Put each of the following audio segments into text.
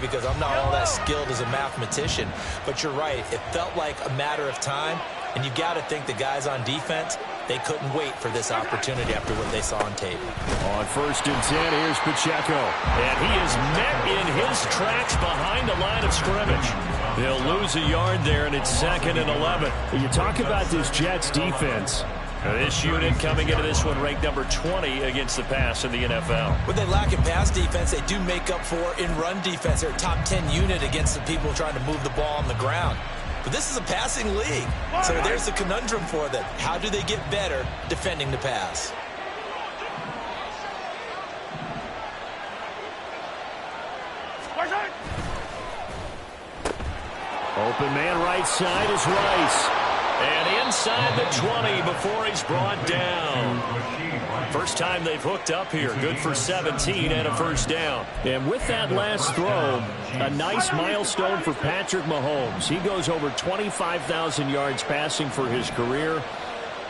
because I'm not all that skilled as a mathematician. But you're right. It felt like a matter of time. And you got to think the guys on defense, they couldn't wait for this opportunity after what they saw on tape. On 1st and 10, here's Pacheco. And he is met in his tracks behind the line of scrimmage. They'll lose a yard there, and it's 2nd and 11. You talk about this Jets defense. This unit coming into this one ranked number 20 against the pass in the NFL. When they lack in pass defense, they do make up for in run defense. They're a top 10 unit against the people trying to move the ball on the ground. But this is a passing league, so there's a conundrum for them. How do they get better defending the pass? Open man right side is Rice. And inside the 20 before he's brought down. First time they've hooked up here. Good for 17 and a first down. And with that last throw, a nice milestone for Patrick Mahomes. He goes over 25,000 yards passing for his career.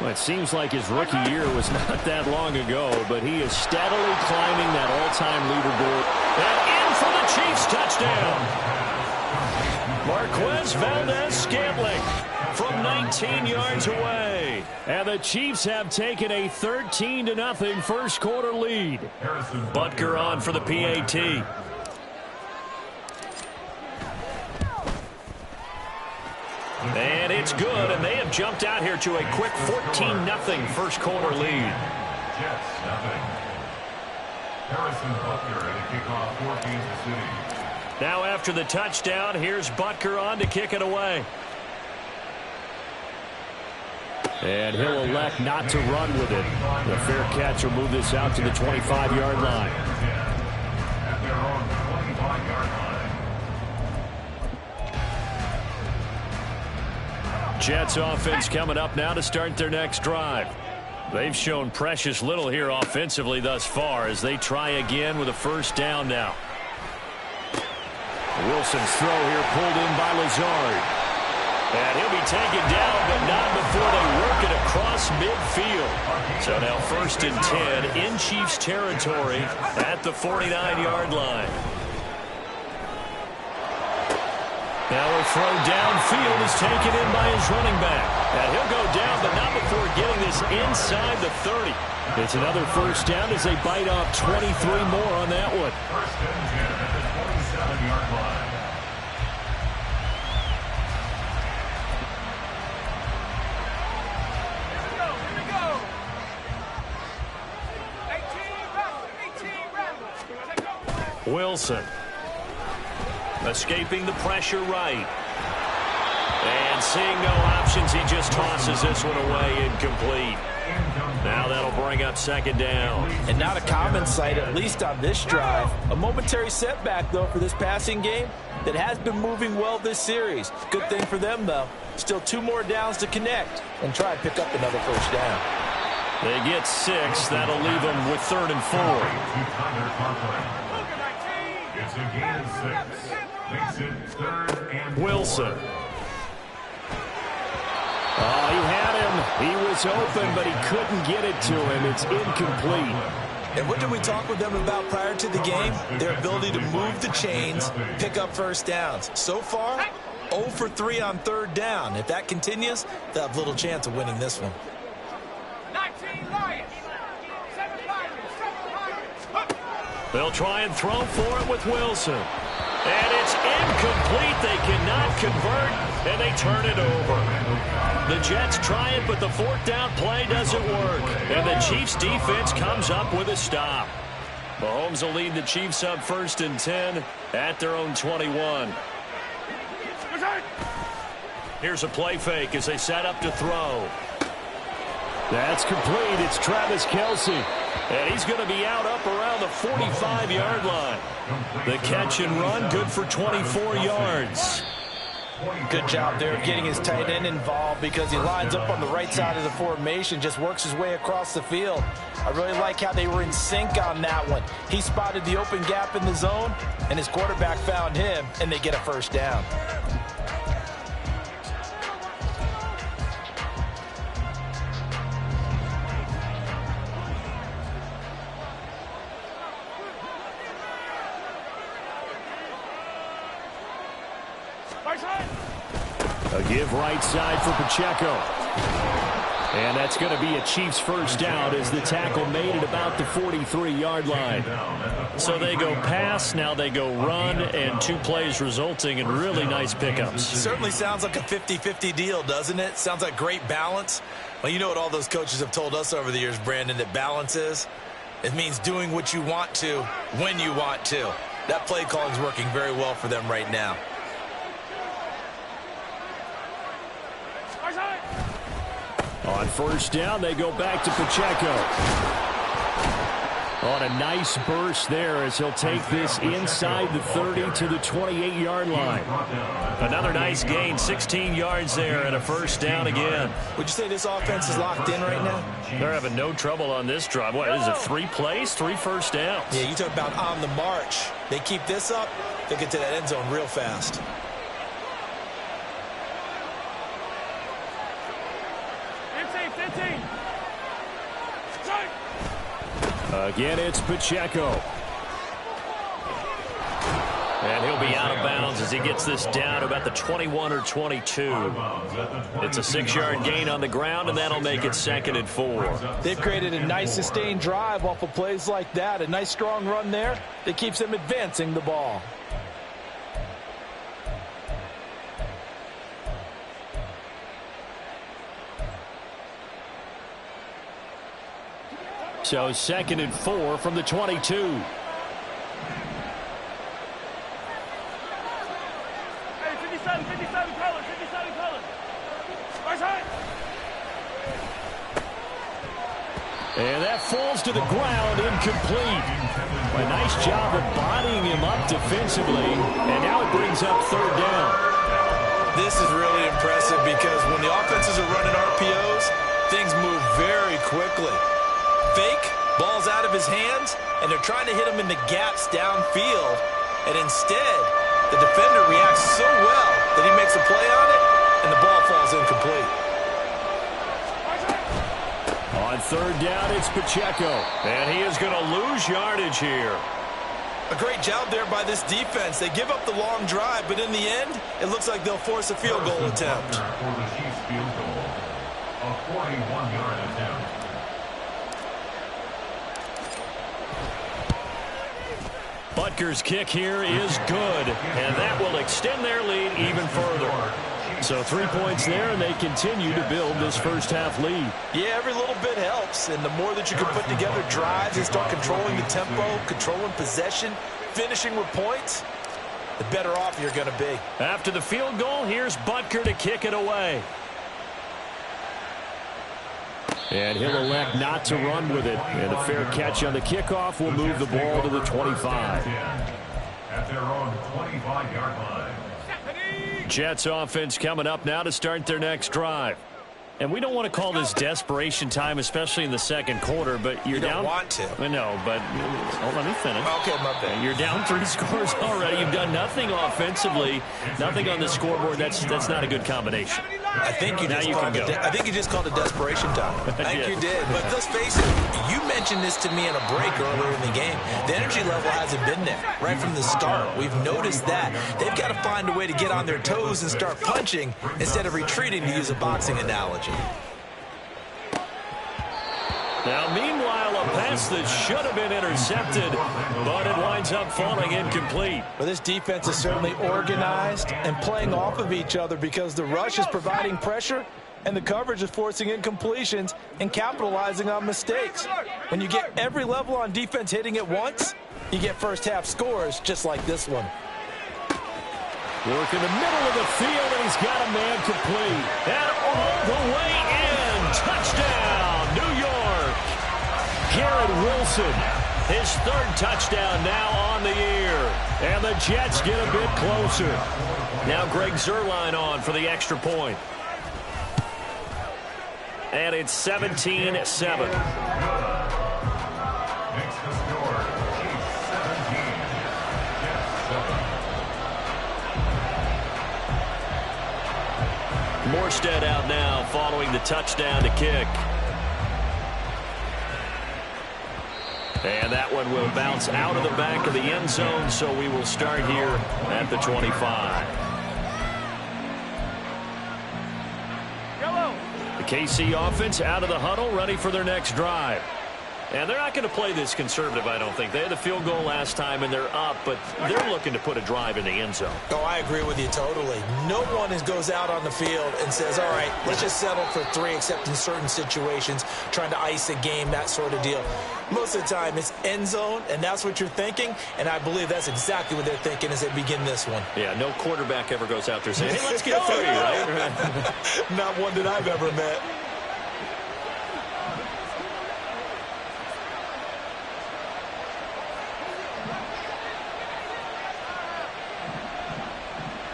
Well, it seems like his rookie year was not that long ago, but he is steadily climbing that all-time leaderboard. And in for the Chiefs touchdown. Marquez Valdez-Scantling from 19 yards away. And the Chiefs have taken a 13-0 first quarter lead. Butker on for the PAT. And it's good, and they have jumped out here to a quick 14-0 first quarter lead. Jets nothing. Harrison Butker at a kickoff for Kansas City. Now after the touchdown, here's Butker on to kick it away. And he'll elect not to run with it. The fair catch will move this out to the 25-yard line. At their own 25-yard line. Jets offense coming up now to start their next drive. They've shown precious little here offensively thus far as they try again with a first down now. Wilson's throw here pulled in by Lazard. And he'll be taken down, but not before they work it across midfield. So now 1st and 10 in Chiefs territory at the 49-yard line. Now a throw downfield is taken in by his running back. And he'll go down, but not before getting this inside the 30. It's another first down as they bite off 23 more on that one. 1st and 10 at the 27-yard line. Wilson escaping the pressure right. And seeing no options, he just tosses this one away incomplete. Now that'll bring up 2nd down. And not a common sight, at least on this drive. A momentary setback, though, for this passing game that has been moving well this series. Good thing for them, though. Still 2 more downs to connect and try and pick up another first down. They get 6. That'll leave them with 3rd and 4. It's a gain of 6. Makes it 3rd and 4. Wilson. Oh, he had him. He was open, but he couldn't get it to him. It's incomplete. And what did we talk with them about prior to the game? Their ability to move the chains, pick up first downs. So far, 0 for 3 on 3rd down. If that continues, they'll have little chance of winning this one. 19 Lions. 7 Lions. 7 Lions. They'll try and throw for it with Wilson. And it's incomplete. They cannot convert, and they turn it over. The Jets try it, but the 4th down play doesn't work. And the Chiefs' defense comes up with a stop. Mahomes will lead the Chiefs up 1st and 10 at their own 21. Here's a play fake as they set up to throw. That's complete. It's Travis Kelce. And he's going to be out up around the 45-yard line. The catch and run, good for 24 yards. Good job there of getting his tight end involved because he lines up on the right side of the formation, just works his way across the field. I really like how they were in sync on that one. He spotted the open gap in the zone, and his quarterback found him, and they get a first down. A give right side for Pacheco. And that's going to be a Chiefs first down as the tackle made at about the 43-yard line. So they go pass, now they go run, and 2 plays resulting in really nice pickups. Certainly sounds like a 50-50 deal, doesn't it? Sounds like great balance. Well, you know what all those coaches have told us over the years, Brandon, that balance is? It means doing what you want to when you want to. That play calling is working very well for them right now. On first down, they go back to Pacheco. On a nice burst there as he'll take this inside the 30 to the 28-yard line. Another nice gain, 16 yards there and a first down again. Would you say this offense is locked in right now? They're having no trouble on this drive. What is it, 3 plays, 3 first downs? Yeah, you talk about on the march. They keep this up, they get to that end zone real fast. Again, it's Pacheco. And he'll be out of bounds as he gets this down to about the 21 or 22. It's a 6-yard gain on the ground, and that'll make it 2nd and 4. They've created a nice sustained drive off of plays like that. A nice strong run there that keeps them advancing the ball. So 2nd and 4 from the 22. Hey, 57 colors, 57 colors. Right side. And that falls to the ground, incomplete. A nice job of bodying him up defensively, and now it brings up 3rd down. This is really impressive because when the offenses are running RPOs, things move very quickly. Fake, ball's out of his hands, and they're trying to hit him in the gaps downfield. And instead, the defender reacts so well that he makes a play on it, and the ball falls incomplete. On 3rd down, it's Pacheco. And he is going to lose yardage here. A great job there by this defense. They give up the long drive, but in the end, it looks like they'll force a field goal attempt. For the Chiefs field goal, a 41-yard attempt. Butker's kick here is good, and that will extend their lead even further. So 3 points there, and they continue to build this first half lead. Yeah, every little bit helps, and the more that you can put together drives and start controlling the tempo, controlling possession, finishing with points, the better off you're going to be. After the field goal, here's Butker to kick it away. And he'll elect not to run with it. And a fair catch on the kickoff will move the ball to the 25. At their own 25-yard line. Jets offense coming up now to start their next drive. And we don't want to call this desperation time, especially in the 2nd quarter, but you're down. You don't want to. I know, but let me finish. Okay, my bad. You're down 3 scores already. You've done nothing offensively, nothing on the scoreboard. That's not a good combination. I think you just called it. I think you just called it desperation time. I think you did. But let's face it. You mentioned this to me in a break earlier in the game. The energy level hasn't been there right from the start. We've noticed that. They've got to find a way to get on their toes and start punching instead of retreating, to use a boxing analogy. Now, meanwhile, a pass that should have been intercepted, but it winds up falling incomplete. Well, this defense is certainly organized and playing off of each other because the rush is providing pressure and the coverage is forcing incompletions and capitalizing on mistakes. When you get every level on defense hitting at once, you get first-half scores just like this one. Work in the middle of the field, and he's got a man complete. And all the way in. Touchdown, New York. Garrett Wilson. His 3rd touchdown now on the year. And the Jets get a bit closer. Now Greg Zuerlein on for the extra point. And it's 17-7. Makes the score, Chiefs 17, Jets 7. Morstead out now following the touchdown to kick. And that one will bounce out of the back of the end zone, so we will start here at the 25. KC offense out of the huddle, ready for their next drive. And they're not going to play this conservative, I don't think. They had the field goal last time, and they're up, but they're looking to put a drive in the end zone. Oh, I agree with you totally. No one goes out on the field and says, all right, let's just settle for 3, except in certain situations, trying to ice a game, that sort of deal. Most of the time, it's end zone, and that's what you're thinking, and I believe that's exactly what they're thinking as they begin this one. Yeah, no quarterback ever goes out there saying, hey, let's get 3, right? Not one that I've ever met.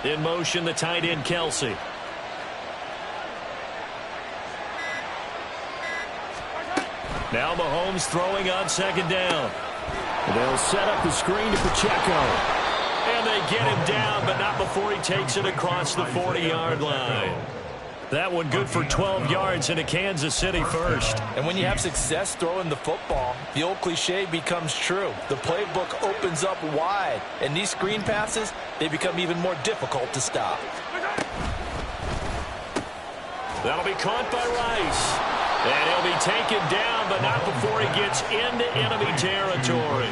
In motion, the tight end, Kelsey. Now Mahomes throwing on second down. They'll set up the screen to Pacheco. And they get him down, but not before he takes it across the 40-yard line. That one good for 12 yards into Kansas City first. And when you have success throwing the football, the old cliche becomes true. The playbook opens up wide, and these screen passes, they become even more difficult to stop. That'll be caught by Rice. And he'll be taken down, but not before he gets into enemy territory.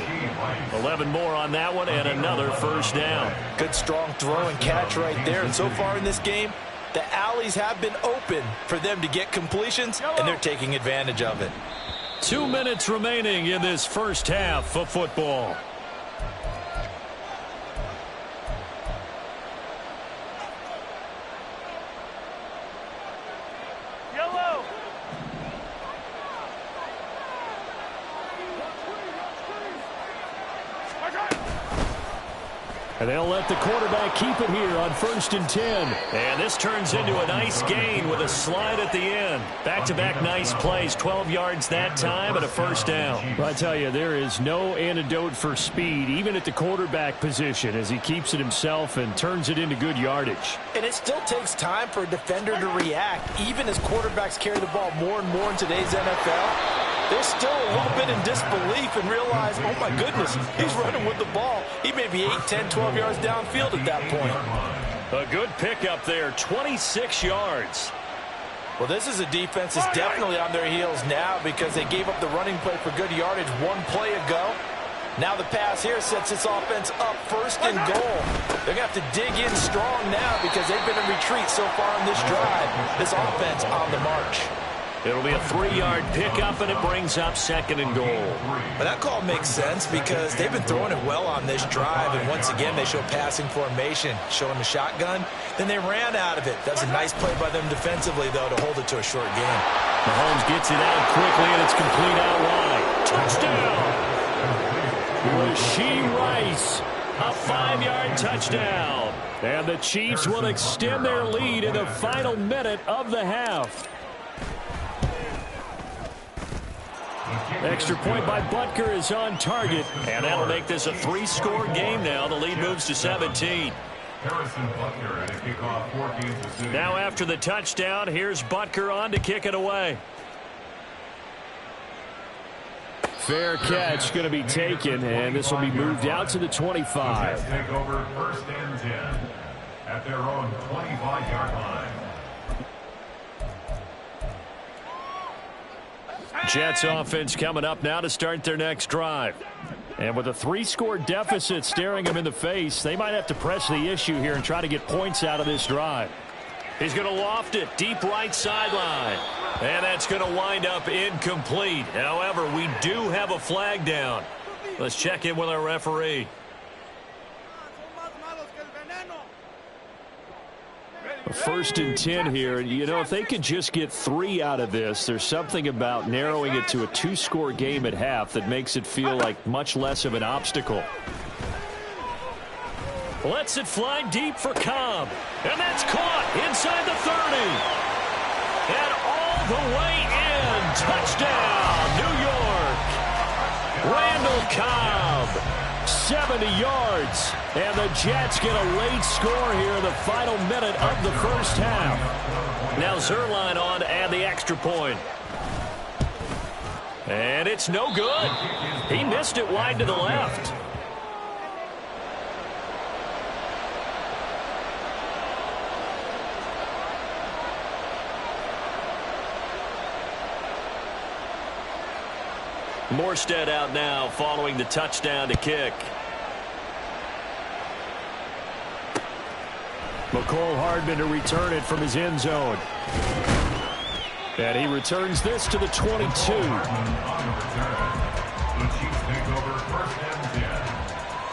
11 more on that one, and another first down. Good, strong throw and catch right there. And so far in this game, the alleys have been open for them to get completions, and they're taking advantage of it. 2 minutes remaining in this first half of football. Yellow. And they'll let the quarterback keep it here on 1st and 10. And this turns into a nice gain with a slide at the end. Back-to-back nice plays, 12 yards that time and a first down. Well, I tell you, there is no antidote for speed, even at the quarterback position, as he keeps it himself and turns it into good yardage. And it still takes time for a defender to react, even as quarterbacks carry the ball more and more in today's NFL. They're still a little bit in disbelief and realize, oh my goodness, he's running with the ball. He may be 8, 10, 12 yards downfield at that point. A good pickup there, 26 yards. Well, this is a defense that's definitely on their heels now because they gave up the running play for good yardage one play ago. Now the pass here sets this offense up 1st and goal. They're going to have to dig in strong now because they've been in retreat so far on this drive. This offense on the march. It'll be a 3-yard pickup, and it brings up 2nd and goal. But that call makes sense because they've been throwing it well on this drive, and once again they show passing formation, showing the shotgun. Then they ran out of it. That's a nice play by them defensively, though, to hold it to a short game. Mahomes gets it out quickly, and it's complete out wide. Touchdown! Rashee Rice, a 5-yard touchdown. And the Chiefs will extend their lead in the final minute of the half. Extra point by Butker is on target. And that'll make this a 3-score game now. The lead moves to 17. Harrison Butker at a kickoff for Kansas City. Now after the touchdown, here's Butker on to kick it away. Fair catch going to be taken, and this will be moved out to the 25. Jets take over 1st and 10 at their own 25-yard line. Jets offense coming up now to start their next drive. And with a 3-score deficit staring them in the face, they might have to press the issue here and try to get points out of this drive. He's going to loft it deep right sideline. And that's going to wind up incomplete. However, we do have a flag down. Let's check in with our referee. 1st and 10 here. You know, if they could just get 3 out of this, there's something about narrowing it to a 2-score game at half that makes it feel like much less of an obstacle. Lets it fly deep for Cobb. And that's caught inside the 30. And all the way in. Touchdown, New York. Randall Cobb. 70 yards. And the Jets get a late score here in the final minute of the first half. Now Zuerlein on to add the extra point. And it's no good. He missed it wide to the left. Morstead out now following the touchdown to kick. McCole Hardman to return it from his end zone. And he returns this to the 22. The Chiefs take over first and 10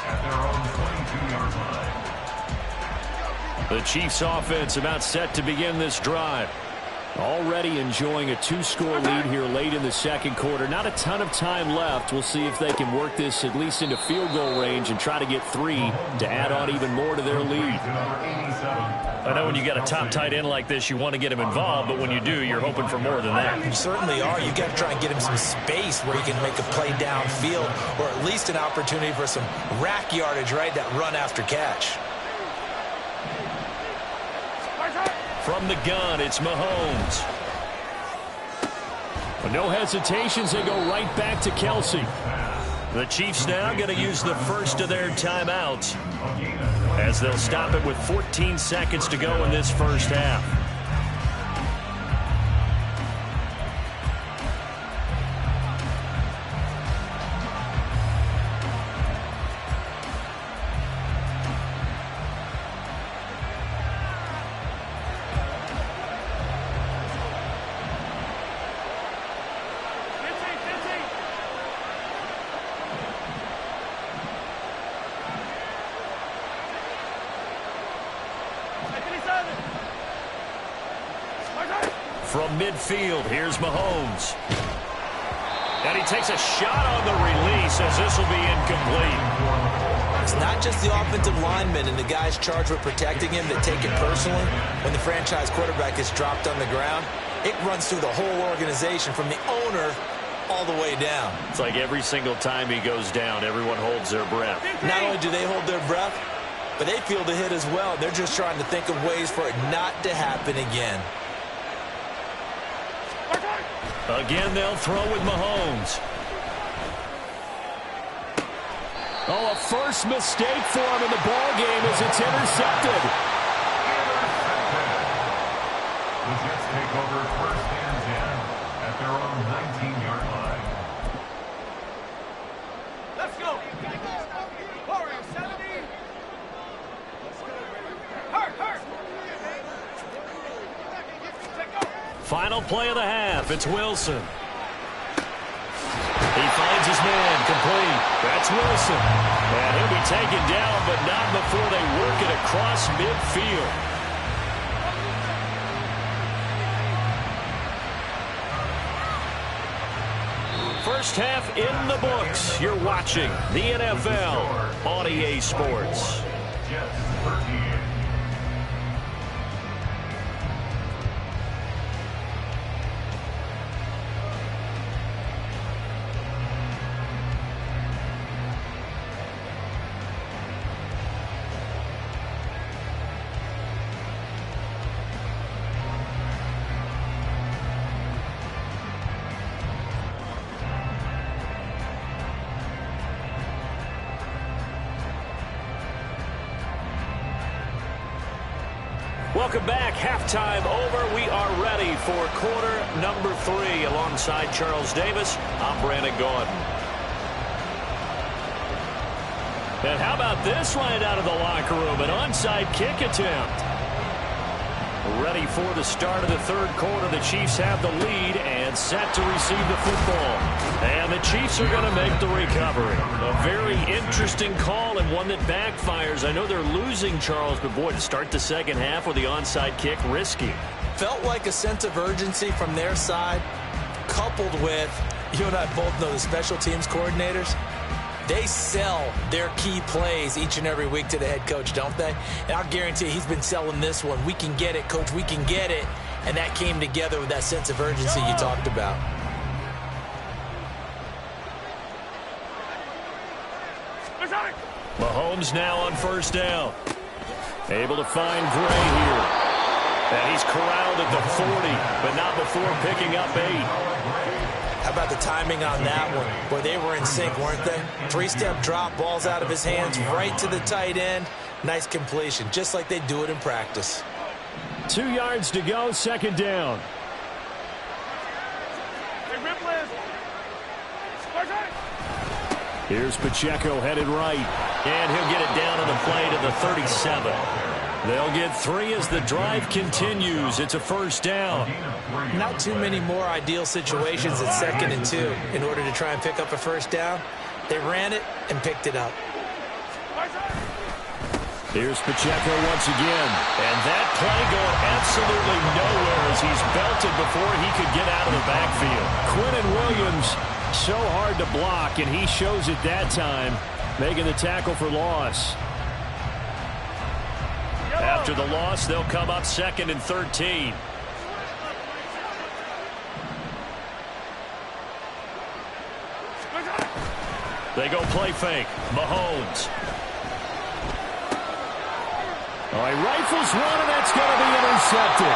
at their own 22-yard line. The Chiefs offense about set to begin this drive. Already enjoying a 2-score lead here late in the second quarter. Not a ton of time left. We'll see if they can work this at least into field goal range and try to get 3 to add on even more to their lead. I know when you got a top tight end like this, you want to get him involved, but when you do, you're hoping for more than that. You certainly are. You got to try and get him some space where he can make a play downfield, or at least an opportunity for some rack yardage, right? That run after catch. From the gun, it's Mahomes. With no hesitations, they go right back to Kelce. The Chiefs now going to use the first of their timeouts as they'll stop it with 14 seconds to go in this first half. From midfield, here's Mahomes. And he takes a shot on the release as this will be incomplete. It's not just the offensive linemen and the guys charged with protecting him that take it personally. When the franchise quarterback is dropped on the ground, it runs through the whole organization from the owner all the way down. It's like every single time he goes down, everyone holds their breath. Not only do they hold their breath, but they feel the hit as well. They're just trying to think of ways for it not to happen again. Again, they'll throw with Mahomes. Oh, a first mistake for him in the ball game as it's intercepted. The Jets take over first and 10 at their own 19-yard line. Let's go. Warrior 70. Hurt. Final play of the half. It's Wilson. He finds his man complete. That's Wilson. And he'll be taken down, but not before they work it across midfield. First half in the books. You're watching the NFL on EA Sports. Jets 13. Welcome back. Halftime over. We are ready for quarter number 3. Alongside Charles Davis, I'm Brandon Gaudin. And how about this right out of the locker room? An onside kick attempt. Ready for the start of the third quarter. The Chiefs have the lead and set to receive the football. And the Chiefs are going to make the recovery. A very interesting call and one that backfires. I know they're losing, Charles, but boy, to start the second half with the onside kick, risky. Felt like a sense of urgency from their side, coupled with, you and I both know the special teams coordinators. They sell their key plays each and every week to the head coach, don't they? And I'll guarantee he's been selling this one. We can get it, coach. We can get it. And that came together with that sense of urgency you talked about. Mahomes now on first down. Able to find Gray here. And he's corralled at the 40, but not before picking up 8. How about the timing on that one? Boy, they were in sync, weren't they? 3-step drop, balls out of his hands, right to the tight end. Nice completion, just like they do it in practice. 2 yards to go, second down. Hey, Ripley. Here's Pacheco headed right. And he'll get it down on the play to the 37. They'll get 3 as the drive continues. It's a first down. Not too many more ideal situations at 2nd and 2 in order to try and pick up a first down. They ran it and picked it up. Here's Pacheco once again. And that play going absolutely nowhere as he's belted before he could get out of the backfield. Quinnen Williams, so hard to block, and he shows it that time, making the tackle for loss. After the loss, they'll come up 2nd and 13. They go play fake. Mahomes. All right, rifles one, and that's going to be intercepted.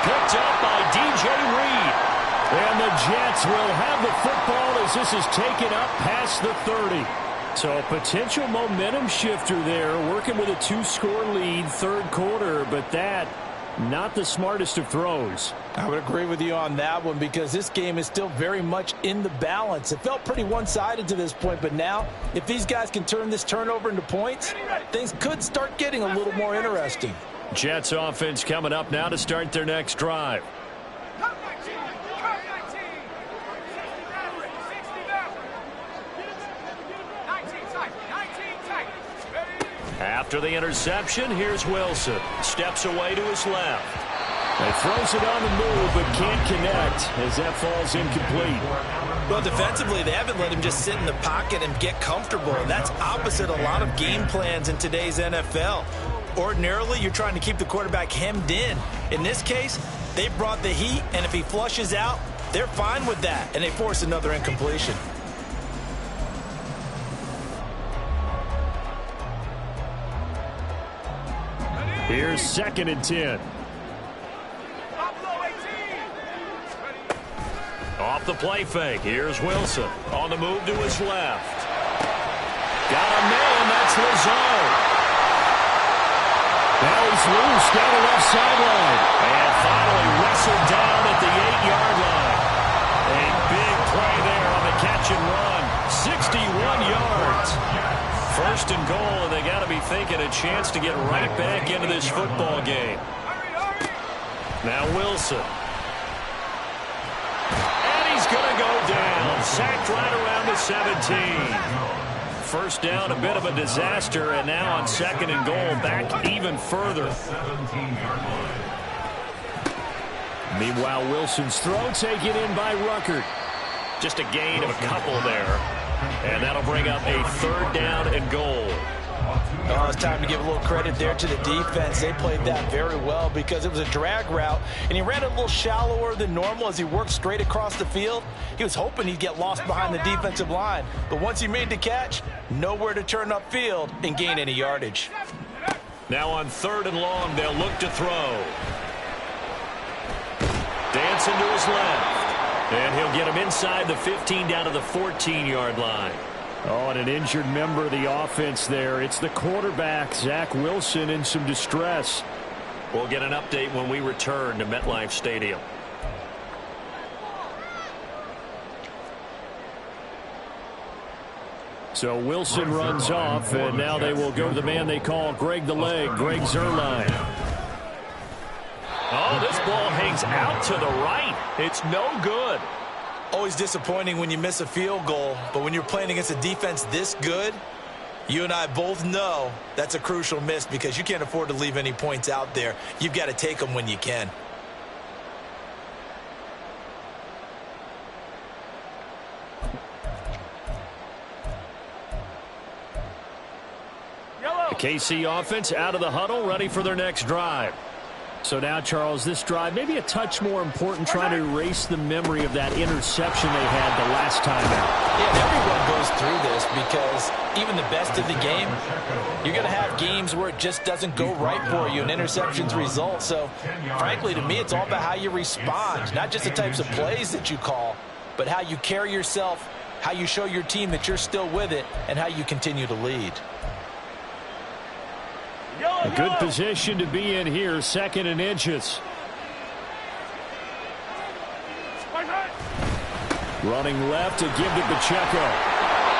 Picked up by DJ Reed. And the Jets will have the football as this is taken up past the 30. So a potential momentum shifter there, working with a 2-score lead, 3rd quarter, but that, not the smartest of throws. I would agree with you on that one because this game is still very much in the balance. It felt pretty one-sided to this point, but now if these guys can turn this turnover into points, things could start getting a little more interesting. Jets offense coming up now to start their next drive. After the interception, here's Wilson. Steps away to his left. He throws it on the move, but can't connect as that falls incomplete. Well, defensively, they haven't let him just sit in the pocket and get comfortable. And that's opposite a lot of game plans in today's NFL. Ordinarily, you're trying to keep the quarterback hemmed in. In this case, they brought the heat, and if he flushes out, they're fine with that, and they force another incompletion. Here's 2nd and 10. Off the play fake. Here's Wilson. On the move to his left. Got a man. That's Lazard. Now he's loose down the left sideline. And finally wrestled down at the 8-yard line. A big play there on the catch and run. 61 yards. 1st and goal, and they got to be thinking a chance to get right back into this football game. Now Wilson. And he's going to go down. Sacked right around the 17. First down, a bit of a disaster, and now on 2nd and goal, back even further. Meanwhile, Wilson's throw taken in by Ruckert. Just a gain of a couple there. And that'll bring up a 3rd down and goal. Oh, it's time to give a little credit there to the defense. They played that very well because it was a drag route, and he ran it a little shallower than normal as he worked straight across the field. He was hoping he'd get lost behind the defensive line, but once he made the catch, nowhere to turn upfield and gain any yardage. Now on 3rd and long, they'll look to throw. Dancing to his left. And he'll get him inside the 15 down to the 14-yard line. Oh, and an injured member of the offense there. It's the quarterback, Zach Wilson, in some distress. We'll get an update when we return to MetLife Stadium. So Wilson runs off, and now they will go to the man they call Greg the Leg, Greg Zuerlein. Oh, this ball hangs out to the right. It's no good. Always disappointing when you miss a field goal, but when you're playing against a defense this good, you and I both know that's a crucial miss because you can't afford to leave any points out there. You've got to take them when you can. The KC offense out of the huddle, ready for their next drive. So now, Charles, this drive maybe a touch more important, trying to erase the memory of that interception they had the last time out. Yeah, everyone goes through this because even the best of the game, you're going to have games where it just doesn't go right for you and interceptions result. So, frankly, to me, it's all about how you respond, not just the types of plays that you call, but how you carry yourself, how you show your team that you're still with it, and how you continue to lead. A good position to be in here, 2nd and inches. Running left to give to Pacheco.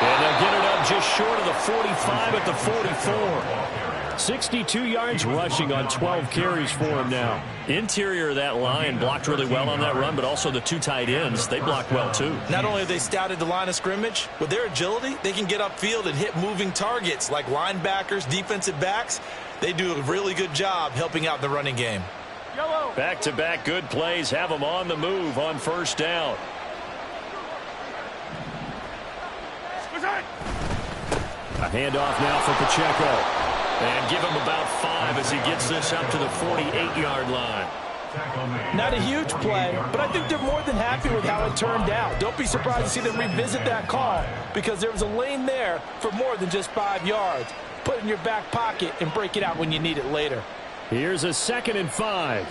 And they'll get it up just short of the 45 at the 44. 62 yards rushing on 12 carries for him now. Interior of that line blocked really well on that run, but also the two tight ends, they blocked well too. Not only have they scouted the line of scrimmage, with their agility, they can get upfield and hit moving targets like linebackers, defensive backs. They do a really good job helping out the running game. Back-to-back good plays have them on the move on first down. A handoff now for Pacheco. And give him about 5 as he gets this up to the 48-yard line. Not a huge play, but I think they're more than happy with how it turned out. Don't be surprised to see them revisit that call because there was a lane there for more than just 5 yards. Put it in your back pocket and break it out when you need it later. Here's a 2nd and 5.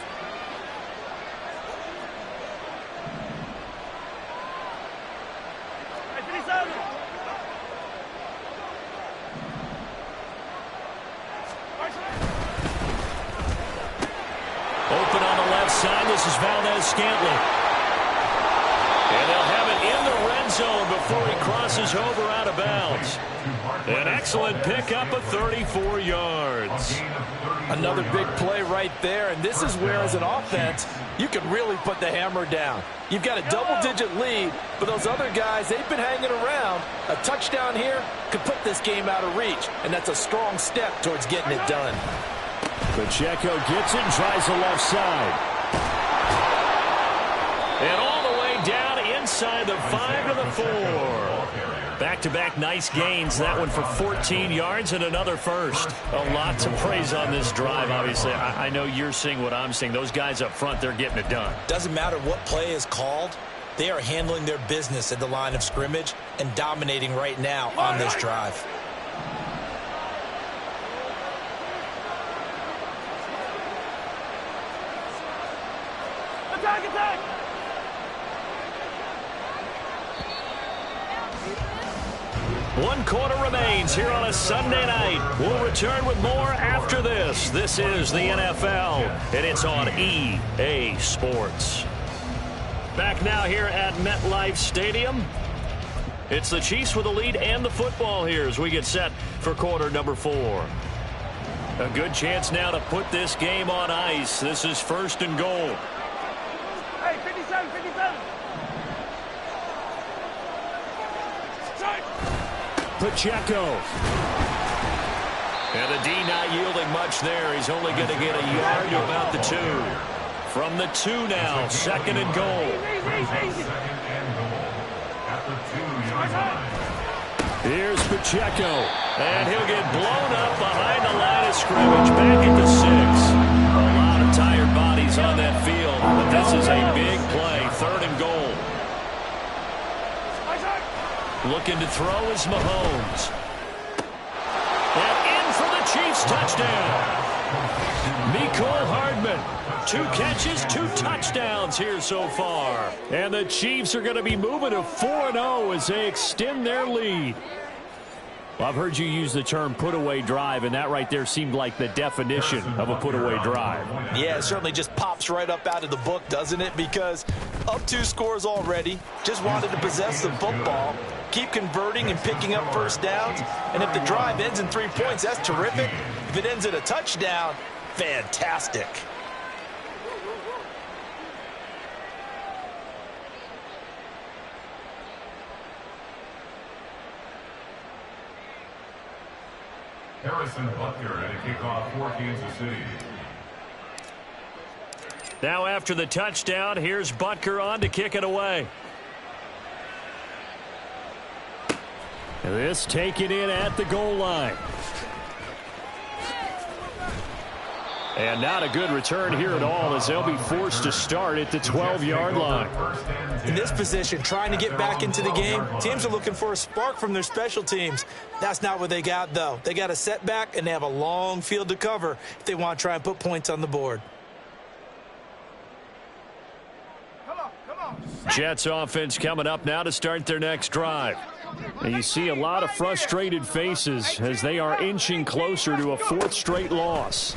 Open on the left side. This is Valdez-Scantling. And they'll have it in the red zone before he crosses over out of bounds. An excellent pickup of 34 yards. Another big play right there, and this is where, as an offense, you can really put the hammer down. You've got a double-digit lead, but those other guys, they've been hanging around. A touchdown here could put this game out of reach, and that's a strong step towards getting it done. Pacheco gets it and tries the left side. And all the way down inside the 5 to the 4. Back-to-back nice gains. That one for 14 yards and another first. A lot to praise on this drive, obviously. I know you're seeing what I'm seeing. Those guys up front, they're getting it done. Doesn't matter what play is called. They are handling their business at the line of scrimmage and dominating right now on this drive. Attack! 1 quarter remains here on a Sunday night. We'll return with more after this. This is the NFL, and it's on EA Sports. Back now here at MetLife Stadium. It's the Chiefs with the lead and the football here as we get set for quarter number 4. A good chance now to put this game on ice. This is 1st and goal. Hey, 57, 57. Pacheco. And the D not yielding much there. He's only going to get a yard to about the 2. From the 2 now, 2nd and goal. Here's Pacheco. And he'll get blown up behind the line of scrimmage. Back at the 6. A lot of tired bodies on that field. But this is a big play. 3rd and goal. Looking to throw is Mahomes. And in for the Chiefs touchdown. Mecole Hardman. 2 catches, 2 touchdowns here so far. And the Chiefs are going to be moving to 4-0 as they extend their lead. Well, I've heard you use the term put-away drive, and that right there seemed like the definition of a put-away drive. Yeah, it certainly just pops right up out of the book, doesn't it? Because up 2 scores already, just wanted to possess the football, keep converting and picking up first downs, and if the drive ends in 3 points, that's terrific. If it ends in a touchdown, fantastic. Harrison Butker at a kickoff for Kansas City. Now after the touchdown, here's Butker on to kick it away. And this taken in at the goal line. And not a good return here at all as they'll be forced to start at the 12-yard line. In this position, trying to get back into the game, teams are looking for a spark from their special teams. That's not what they got, though. They got a setback, and they have a long field to cover if they want to try and put points on the board. Come on. Jets offense coming up now to start their next drive. And you see a lot of frustrated faces as they are inching closer to a 4th straight loss.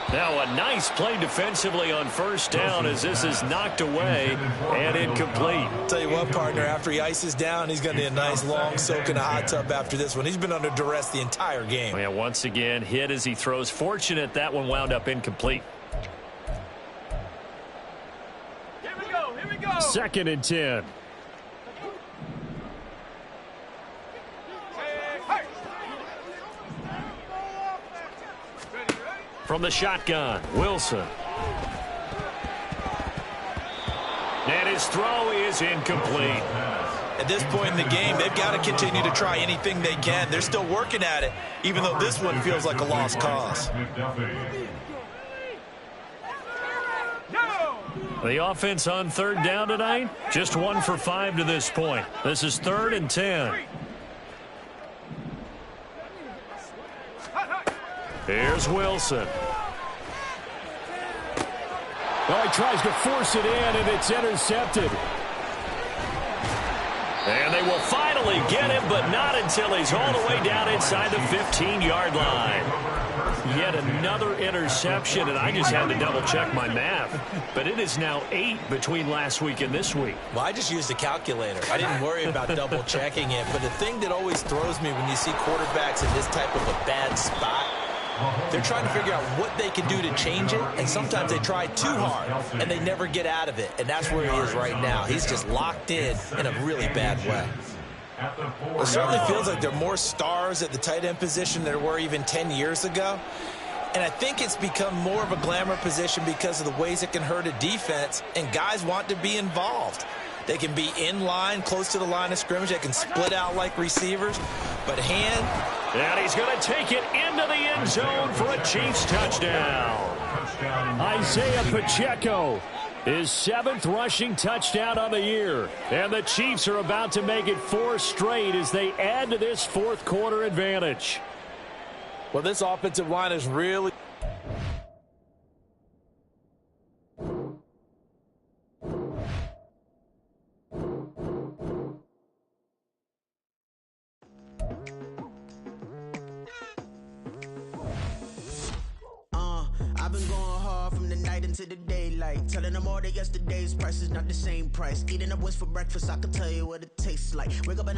Now a nice play defensively on first down as this is knocked away and incomplete. Tell you what, partner, after he ices down, he's going to need a nice long soak in a hot tub after this one. He's been under duress the entire game. Yeah, once again, hit as he throws. Fortunate that one wound up incomplete. Here we go, here we go. 2nd and 10. From the shotgun, Wilson. And his throw is incomplete. At this point in the game, they've got to continue to try anything they can. They're still working at it, even though this one feels like a lost cause. The offense on 3rd down tonight, just 1 for 5 to this point. This is 3rd and 10. Here's Wilson. Well, he tries to force it in, and it's intercepted. And they will finally get him, but not until he's all the way down inside the 15-yard line. Yet another interception, and I just had to double-check my math. But it is now 8 between last week and this week. Well, I just used a calculator. I didn't worry about double-checking it. But the thing that always throws me when you see quarterbacks in this type of a bad spot, they're trying to figure out what they can do to change it, and sometimes they try too hard, and they never get out of it. And that's where he is right now. He's just locked in a really bad way. It certainly feels like there are more stars at the tight end position than there were even 10 years ago. And I think it's become more of a glamour position because of the ways it can hurt a defense, and guys want to be involved. They can be in line, close to the line of scrimmage. They can split out like receivers. But and he's going to take it into the end zone for a Chiefs touchdown. Isaiah Pacheco, his 7th rushing touchdown on the year. And the Chiefs are about to make it 4 straight as they add to this 4th quarter advantage. Well, this offensive line is really... I've been going hard from the night into the daylight, telling them all that yesterday's price is not the same price. Eating up what's for breakfast, I can tell you what it tastes like. Wake up and I